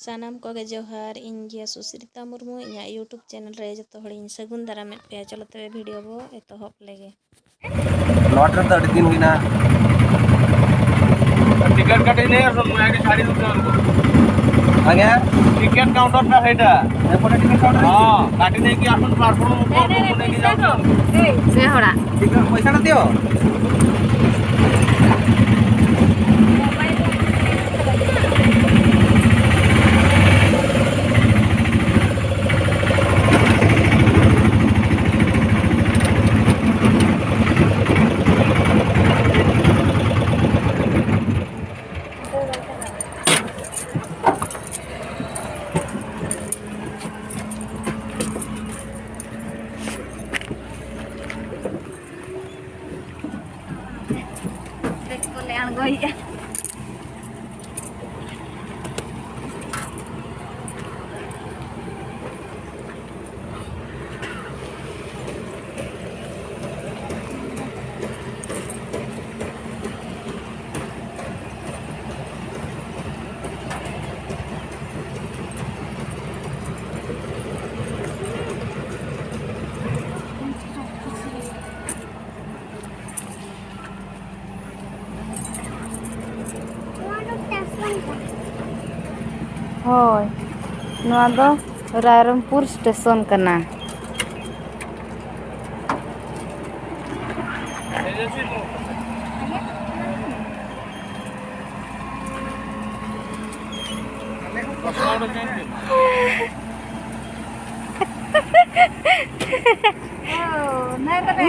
सानाम को जोहार इन गिया सुश्रिता मुर्मू इन यूट्यूब चैनल रे जो हड़ी सगुन दाराम पे चलो तबे वीडियो बो एतहब लेगे लॉट रे तो दिन हुईना टिकट काटे नहीं और सब आगे साड़ी दो आगे टिकट काउंटर पे हेटा एपोटे टिकट काउंटर हां काटे नहीं कि अपन प्लेटफॉर्म ऊपर लेके जाओ ए होड़ा टिकट पैसा ना दियो होय नवा दो रायरंगपुर स्टेशन कना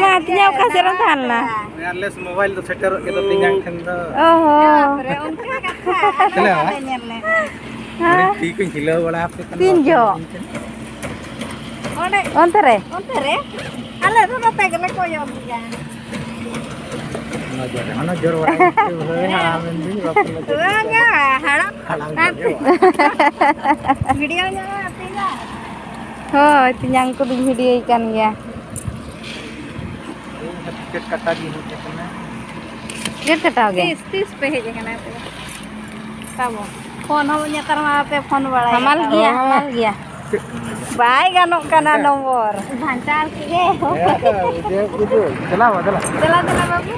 मातिnya ka serang thanla wireless mobile तो सेटर के तो तिंगांग खन दो ओहो चले हां ठीक है हिलो बड़ा आपके तीन जो ontere ale tu no tegale koyo ya mana jor wae hamen di enggak harap videonya artinya hoy tinyang ko ding video ikan ya ticket कटा दी होते कना टिकट कटाओगे 30 पे है जगह ना तब फोन हो नतर माते फोन बड़ा हमाल गया बाय गानो कना नंबर भांचार के itu चला बाबू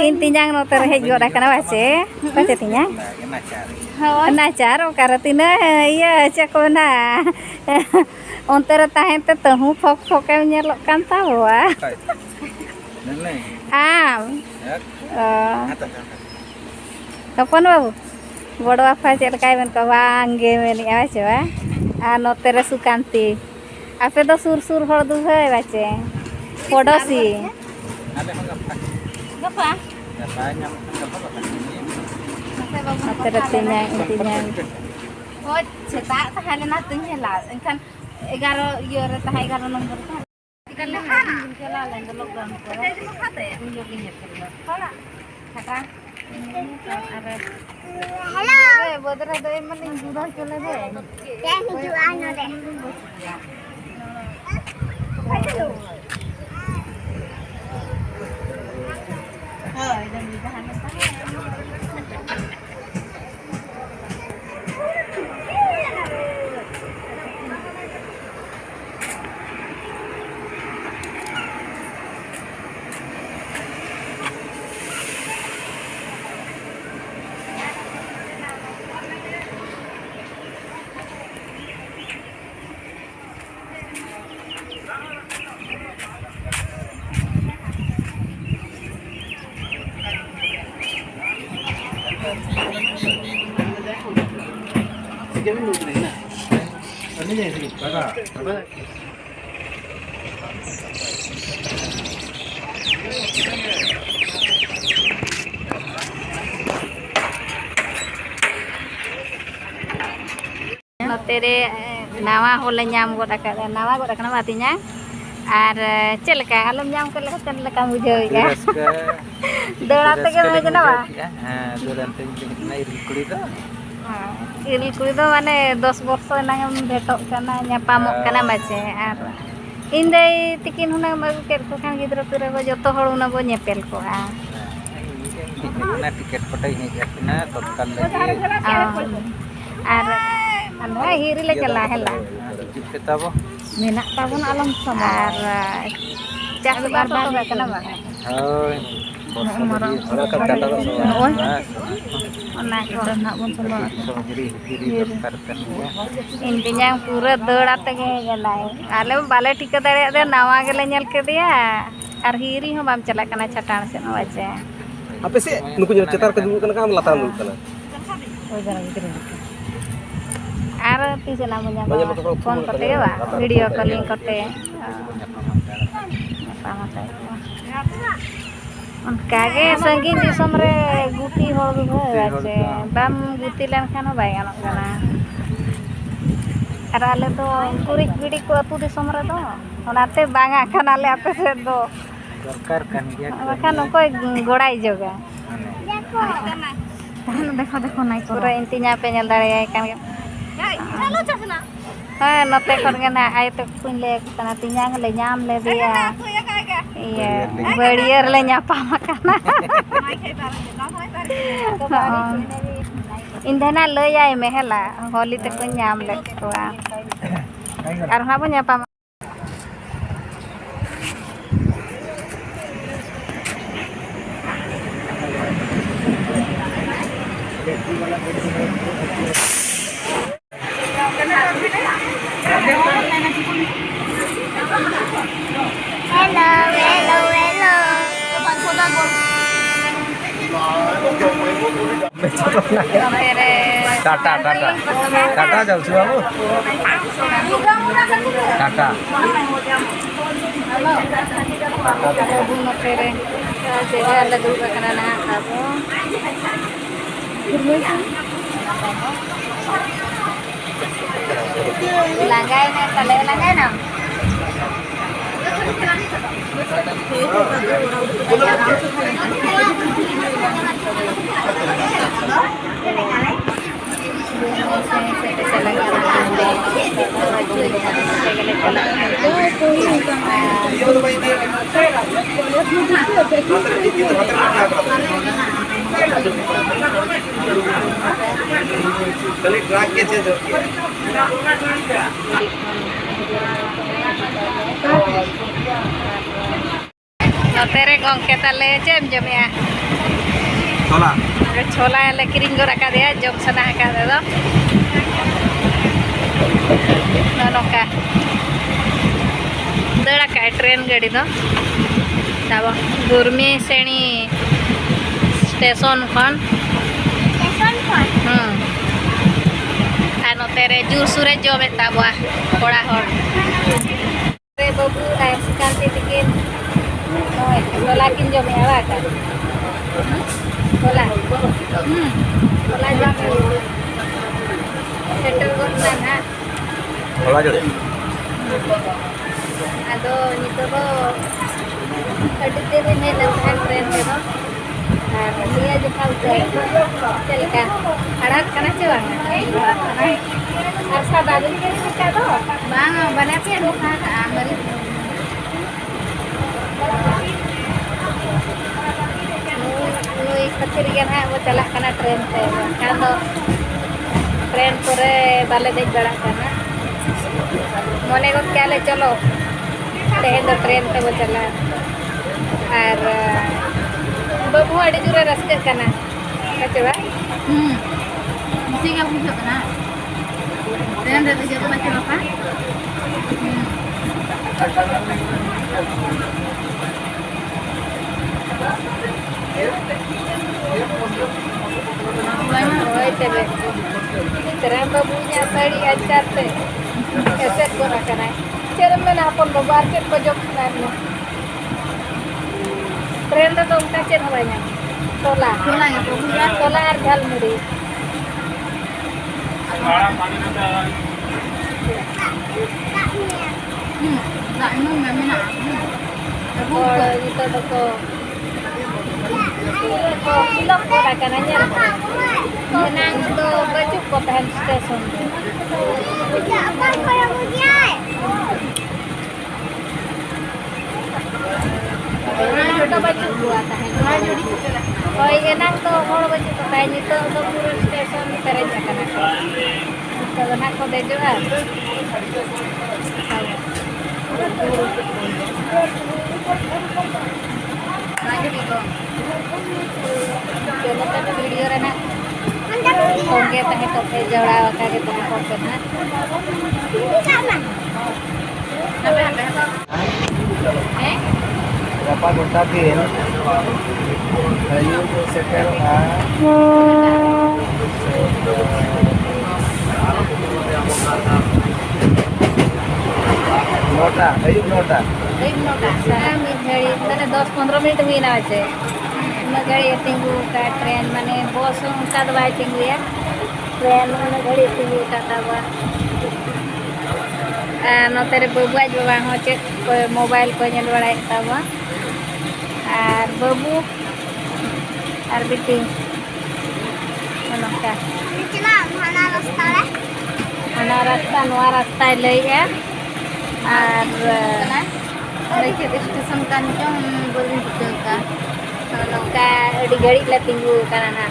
intinya noter hej goda kana baca tinya nacar karatina iya cekona ontere tahen te tahu fok nyelok kan tahu kapan babu bodo apa cel kai ben ka wange meni aja wa notere sukanti ape do sur hor du hai bace podosi apa notere tinya intinya oh cetak tahan na tunya lah kan 11 year tahan 11 nomor kan kan kala lain lockdown ko khate yo ginya kala khata hello bodra do emani juda chole de ya hiju ano de hello hoy dan di bahan notere nawa hole nyam goda kana nawa goda kana artinya ar celaka alam nyam ke lekan lekam bujau ya dorate ke me janawa dorate na iril do iril kuri do mane 10 borso nang betok kana nyapamok kana bace ar inde tikin huna magu ker ko kan gidro pira ko joto hol una bo nyepel ko ना ticket पटे ही जातना तत्काल लगे और अनवा हिरी ले चला हेला जिते तब मेना ताबन आलम sama और चास बार बार कना बा होय ओना को ना बन sama समझरी हिरी करतन इंतिnya पूरा दौड़ा तगे गलाय आले बाले टिका दाड़े दे नवा गेले नेल के दिया और हिरी हो बाम चला कना चटाण से नवाचे apa sih nuku cetar ke dulu kan latar dulu kan और तीसरा नाम फोन करते बा वीडियो कॉलिंग करते उनकागे संगीन दिसम रे गुटी हो गए बम गुटी लेन खान बाय गानोग कना और आले तो कुरिक बिड़ी को अतु दिसम रे दो ओनाते बांगा खाना ले आपे से दो सरकार kan dia बखान कोई गोड़ाई जोगा देखो देखो नहीं पूरा इंतिnya पे नेल दाड़े kan हाँ नते करके ना आए तो कुन ले तना तिंजांग ले नाम ले दिया ये बढ़ियर ले न्यापा मकाना इंधना ले जाए मेहला होली तक कुन नाम ले कोआ और हाँ वो न्यापा टाटा जाऊ छु बाबू Tata Langgai na, kalian langgai na. Notere gongke tale jam ya. Chola. Chola le kiring go raka dia jom sana ka do. Nonoka. Dara ka train gadi do. Tabo Gurmi seni station kon. Notere jur sure jome tabo koda hor. Re babu ai sekanti tikin. Bola kinjo me awa ka. Bola. Bola jam. Settle gonna na. Bola jode. Ado nito do adite re me lan train de do. Dia jo kau celaka. Arat kana cewa. Arsa dadu ke sika do. Bang bana pe do ka amari. Nui kecirian ha वो चला करना train पे kan do train पूरे बाले देख बड़ा करना मोने को क्या ले चलो तेहन दो ट्रेन पे वो चला और बबू अड़ी जुरे रास्ते करना कैसे बा इसी का पूछो करना ट्रेन रे तो जब बच्चे लोग का Terang babunya sari acar teh, keset guna kena. Cara mana pun market pojok sana. Tren tu dong kacen banyak. Solar ya babunya. Solar gal muri. Tak minum mana? Oh itu tu. Hilap ko kananya. Menang do baju ko tahan station. Apa yang mudiai? Nah, baju buat tahan. Hoy enak to hor baju to kay nito do puro station perej akana ko. Ito na ko dejo ah. Lagi dito. Yo ta video ra na. Oke tahe to pe jawda ka ke to ko pe na. Berapa gotakin? Ayo setel A. Nota, ayo nota. Baik nota. Saya midhari tane 10-15 minute हुई ना बचे. मगड़ी तिंगु का train माने बस उनका दवाई तिंगु या train माने घड़ी तिंगु का तबा नोतेरे बबुआ बाबा हो चेक मोबाइल को नेल बड़ाई तबा आर बबू आर बिटी नोका चला हना रास्ता नवा रास्ता लइया आर देखिए स्टेशन का निकम बोली का नौका अड़ी घड़ी ला तिंगु kana na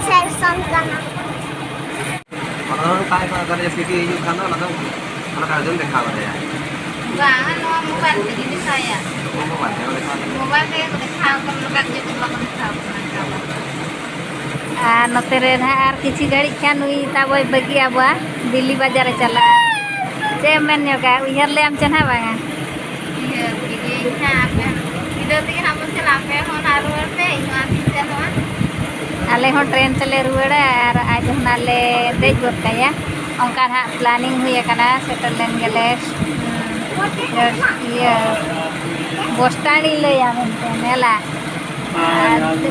Sersan kana. Tayo ka kaya piti yung kana na daw. Ano ka doon dekha ba ya? ba ano mobile ini saya Mo ba tayo dekha? mobile saya ko dekha ko lukat je ko dekha नोते रे are किसी घड़ी खान हुई तब बगी आबा दिल्ली बाजार चला चे मेन का उहर ले हम चना बागा ये बिगे हां पे इधर ते हम चला पे हो ना रोड पे इमा चलो आले हो ट्रेन चले रुड़ा आर आज नाले देज गोत काया onkan ha planning हुई kana settle len gele ये बस स्टैंड ले आमें नेला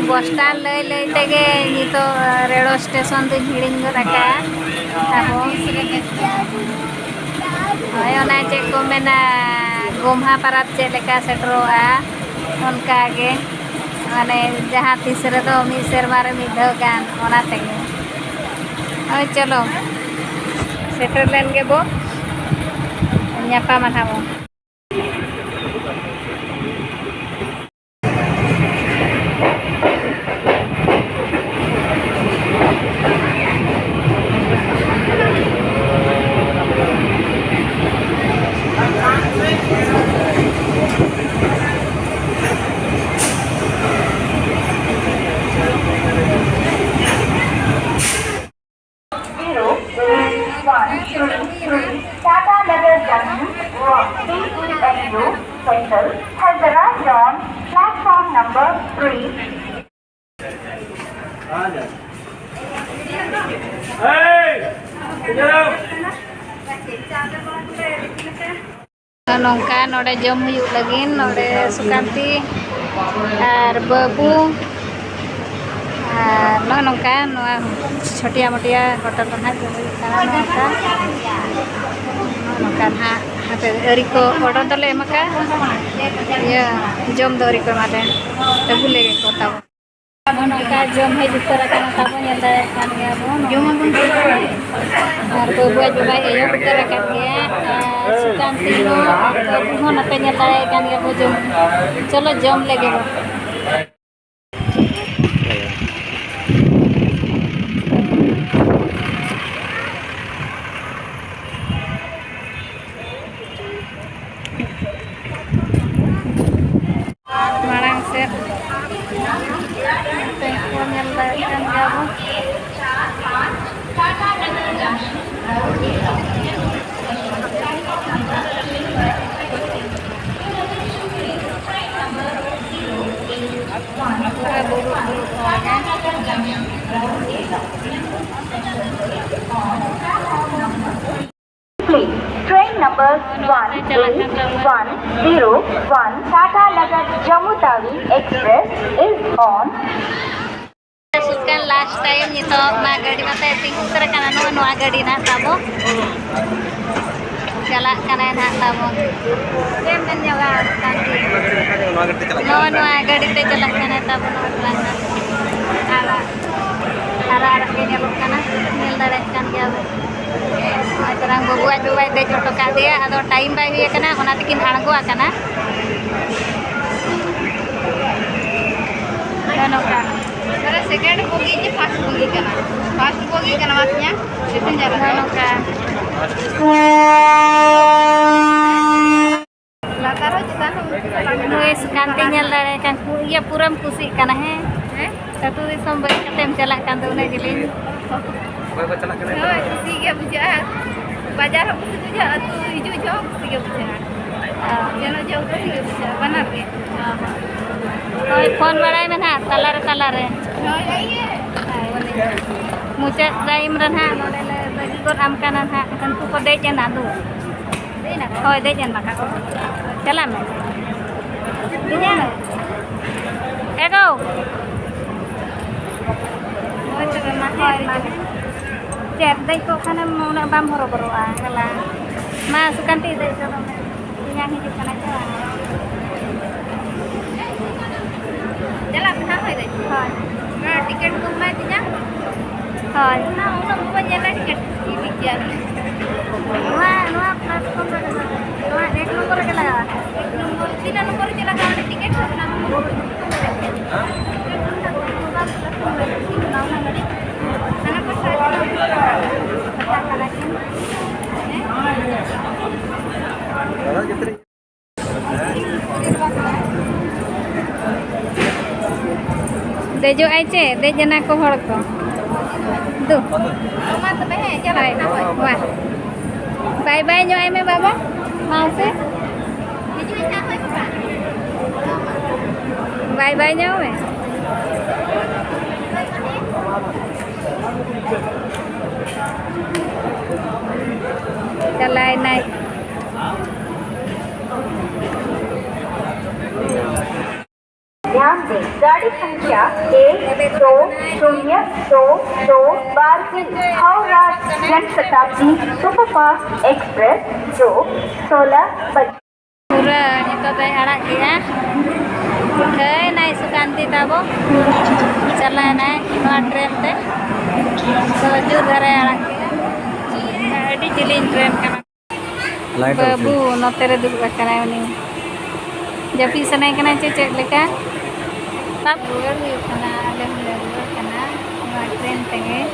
बस स्टैंड ले तेगे ये तो रेडियो स्टेशन तो हिड़िंग रखा ताबो होय ओना चेक को मेना गोम्हा परब चे लेका सेटरोआ उनका आगे माने जहां तीसरे तो मी सेरमा रे मी धगान ओना तेगे होय चलो सेटल लेन गे बो nyapa manamo Tata Nagar Junction TENU Central has arrived on platform number 3. nongka node jom huyuk lagi node Sukanti ar babu no nongka no छोटिया मोटिया होटल बना नongka nongka ha hate eri ko order dole emaka ya jom do eri ko mate tabu lege ko tabo nongka jom he jutara kana tabo nyanda kan ya bo jom abun ar babu juga eyo jutara kan ya Sukanti no babu ho na pe nyanda kan ya bo jom chalo jom lege bo marang set tengkol nyeldakan gabung buruk-buruk Please, train number 13101 Tata Nagar Jammu Tawi Express is on. Sukan last time nito magadi mata tingkung tera kana no agadi na tabo jala kana na tabo kemen nyawa tanti no agadi te jala kana tabo no lana ara ke nyalo kana nil dare kan gawe terang babuai babuai de joto ka dia ado time bai hui kana ona tikin hanggo akana नौका मेरा second bogie जी first bogie करना मातnya passenger नौका latar kita nulis kantinya lare kan iya puram kusi kana he satu disom bari katem chalak kan tu na gilin Bapak celak kena. oh kusi ge buja bajar kusi buja tu hiju jo kusi ge buja jeno jo kusi ge buja banar ge oi phone barai mena talare no ye mucet daim ran ha no le bagi got am kanan ha kan tu ko dej na du thôi đây chân mặt các cái làm này đi nha ego ôi trời mặt thôi mà đẹp đây cô khăn em mau nè băm horo boro à là mà sukanti đây cho nó đi nha hidup kan aja jalan benar đây thôi nah tiket kumai tu nha thôi nah udah mau jalan tiket ini dia Nuah platform mana? Nuah एक number के लगा। एक number 3 number के लगा वाले ticket 7 number. Dejo aja, dejo nak ko hor ko. Tu. Mama tu behe jalan na hoy. Wah. Bye bye nyo em baba. Mau sih? Bye bye nyo em. Jalan naik. ध्यान दें गाड़ी संख्या 120222 बारसिंग Howrah Janshatabdi superfast express जो 16 बजे पूरा itu teh arak kia. Hei naik Sukanti tabo. Chala naik no train teh. Soju dare arak kia. Adi jilin train kana. Babu notere duduk kana ini. Jadi sana kana cecek leka. Tap bukan kana ada bukan kana no train teh.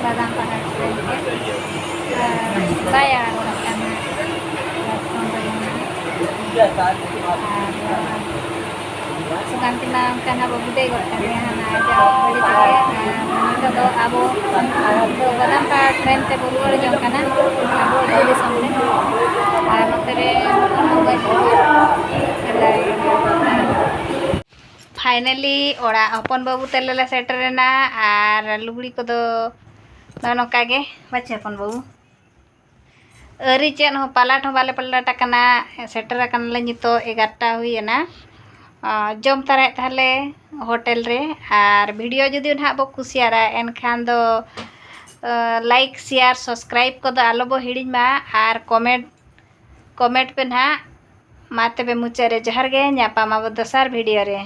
Badang pakai train ke. Bayar orang kana. Sukanti lang kan abo bude got kan ya na aja beli tiket itu do abo badam pa train te buru jong kana abo jadi samne notere finally ओड़ा अपन बाबू तेले सेटरना और लुगड़ी को नौका गे बच्चे अपन बाबू अरी chain हो पालाट हो बाले पलटा कना सेटर कना नितो 11टा हुईना जम तरह ताले होटल रे और वीडियो जदि ना बो कुसियारा एनखान दो लाइक शेयर सब्सक्राइब को दो आलो बो हिडिन मा और कमेंट पे ना माते बे मुचारे जहर गे न्यापा मा दसार वीडियो रे।